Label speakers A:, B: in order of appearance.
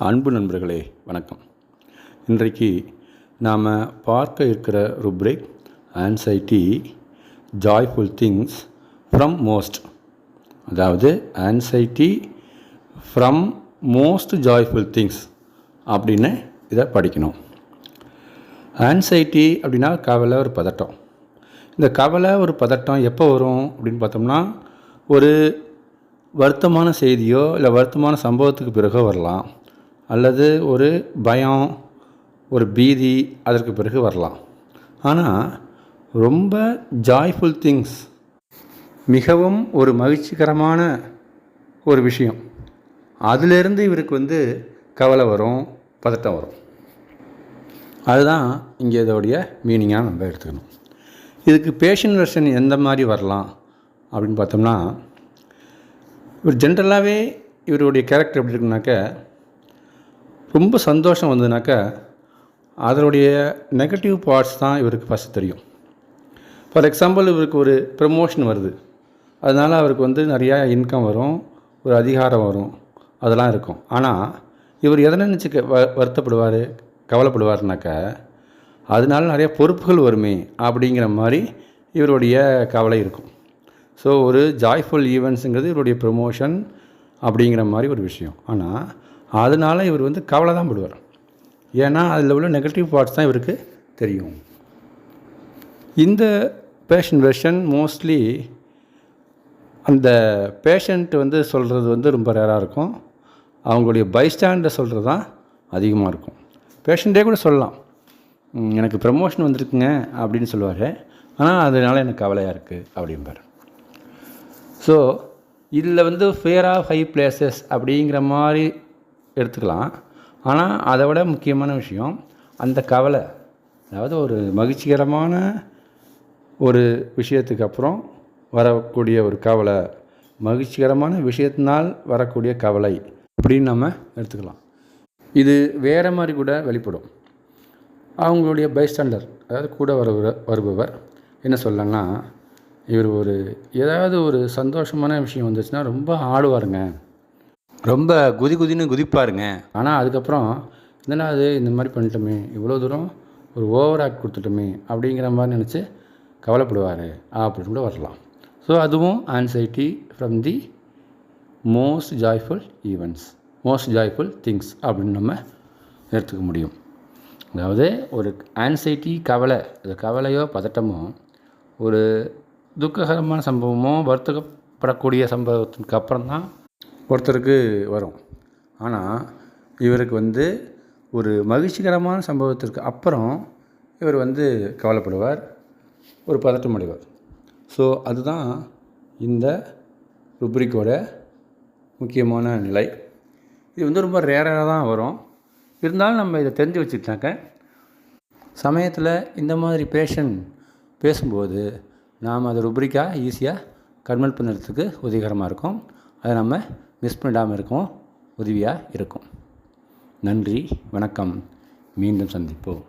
A: அன்பு நண்பர்களே வணக்கம். இன்றைக்கு நாம் பார்க்க இருக்கிற rubric anxiety joyful things from most, அதாவது anxiety from most joyful things அப்படின்னு இதை படிக்கணும். ஆன்சைட்டி அப்படின்னா கவலை, ஒரு பதட்டம். இந்த கவலை, ஒரு பதட்டம் எப்போ வரும் அப்படின்னு பார்த்தோம்னா, ஒரு வருத்தமான செய்தியோ இல்லை வருத்தமான சம்பவத்துக்கு பிறகோ வரலாம், அல்லது ஒரு பயம், ஒரு பீதி அதற்கு பிறகு வரலாம். ஆனால் ரொம்ப ஜாய்ஃபுல் திங்ஸ், மிகவும் ஒரு மகிழ்ச்சிகரமான ஒரு விஷயம், அதிலிருந்து இவருக்கு கவலை வரும், பதட்டம் வரும். அதுதான் இங்கே இதோடைய மீனிங்காக நம்ம எடுத்துக்கணும். இதுக்கு பேஷண்ட் வெர்ஷன் எந்த மாதிரி வரலாம் அப்படின்னு பார்த்தோம்னா, இவர் ஜென்ரலாகவே இவருடைய கேரக்டர் எப்படி இருக்குனாக்க, ரொம்ப சந்தோஷம் வந்ததுனாக்கா அதனுடைய நெகட்டிவ் பார்ட்ஸ் தான் இவருக்கு ஃபஸ்ட்டு தெரியும். ஃபார் எக்ஸாம்பிள், இவருக்கு ஒரு ப்ரமோஷன் வருது, அதனால் அவருக்கு நிறையா இன்கம் வரும், ஒரு அதிகாரம் வரும், அதெல்லாம் இருக்கும். ஆனால் இவர் எதை நினச்சி வருத்தப்படுவார், கவலைப்படுவார்னாக்கா, அதனால நிறைய பொறுப்புகள் வருமே அப்படிங்கிற மாதிரி இவருடைய கவலை இருக்கும். ஸோ ஒரு ஜாய்ஃபுல் ஈவெண்ட்ஸுங்கிறது இவருடைய ப்ரமோஷன் அப்படிங்கிற மாதிரி ஒரு விஷயம். ஆனால் அதனால் இவர் கவலை தான் படுவார். ஏன்னா அதில் உள்ள நெகட்டிவ் பார்ட்ஸ் தான் இவருக்கு தெரியும். இந்த பேஷண்ட் வெர்ஷன் மோஸ்ட்லி அந்த பேஷண்ட் சொல்கிறது ரொம்ப ரேராக இருக்கும். அவங்களுடைய பைஸ்டாண்டர் சொல்கிறது தான் அதிகமாக இருக்கும். பேஷண்ட்டே கூட சொல்லலாம், எனக்கு ப்ரமோஷன் வந்திருக்குங்க அப்படின்னு சொல்லுவார், ஆனால் அதனால் எனக்கு கவலையாக இருக்குது அப்படிம்பார். ஸோ இதில் ஃபியர் ஆஃப் ஹை பிளேசஸ் அப்படிங்கிற மாதிரி எடுத்துக்கலாம். ஆனால் அதை விட முக்கியமான விஷயம் அந்த கவலை, அதாவது ஒரு மகிழ்ச்சிகரமான ஒரு விஷயத்துக்கு அப்புறம் வரக்கூடிய ஒரு கவலை, மகிழ்ச்சிகரமான விஷயத்தினால் வரக்கூடிய கவலை அப்படின்னு நம்ம எடுத்துக்கலாம். இது வேறு மாதிரி கூட வெளிப்படும். அவங்களுடைய பைஸ்டாண்டர், அதாவது கூட வருபவர் என்ன சொல்லலாம்னா, இவர் ஏதாவது ஒரு சந்தோஷமான விஷயம் வந்துச்சுன்னா ரொம்ப ஆடுவாருங்க, ரொம்ப குதின்னு குதிப்பாருங்க. ஆனால் அதுக்கப்புறம் என்னன்னா அது இந்த மாதிரி பண்ணிட்டோமே, இவ்வளோ தூரம் ஒரு ஓவர் ஆக்ட் கொடுத்துட்டோமே அப்படிங்கிற மாதிரி நினச்சி கவலைப்படுவார் அப்படின்னு கூட வரலாம். ஸோ அதுவும் anxiety from the most joyful events, most joyful things அப்படின்னு நம்ம எடுத்துக்க முடியும். அதாவது ஒரு ஆன்சைட்டி கவலை, அது கவலையோ பதட்டமோ ஒரு துக்ககரமான சம்பவமோ வருத்தப்படக்கூடிய சம்பவத்துக்கு அப்புறம் தான் ஒருத்தருக்கு வரும். ஆனால் இவருக்கு ஒரு மகிழ்ச்சிகரமான சம்பவத்திற்கு அப்புறம் இவர் கவலைப்படுவார், ஒரு பதட்டம் அடைவார். ஸோ அதுதான் இந்த ருப்ரிக்கோட முக்கியமான நிலை. இது ரொம்ப ரேராக தான் வரும். இருந்தாலும் நம்ம இதை தெரிஞ்சு வச்சுக்கிட்டாக்க சமயத்தில் இந்த மாதிரி பேஷண்ட் பேசும்போது நாம் அதை ருப்ரிக்காக ஈஸியாக கன்வெர்ட் பண்ணுறதுக்கு உதவிகரமாக இருக்கும். அதை நம்ம மிஸ் பண்ணிடாமல் இருக்கும், உதவியாக இருக்கும். நன்றி, வணக்கம், மீண்டும் சந்திப்போம்.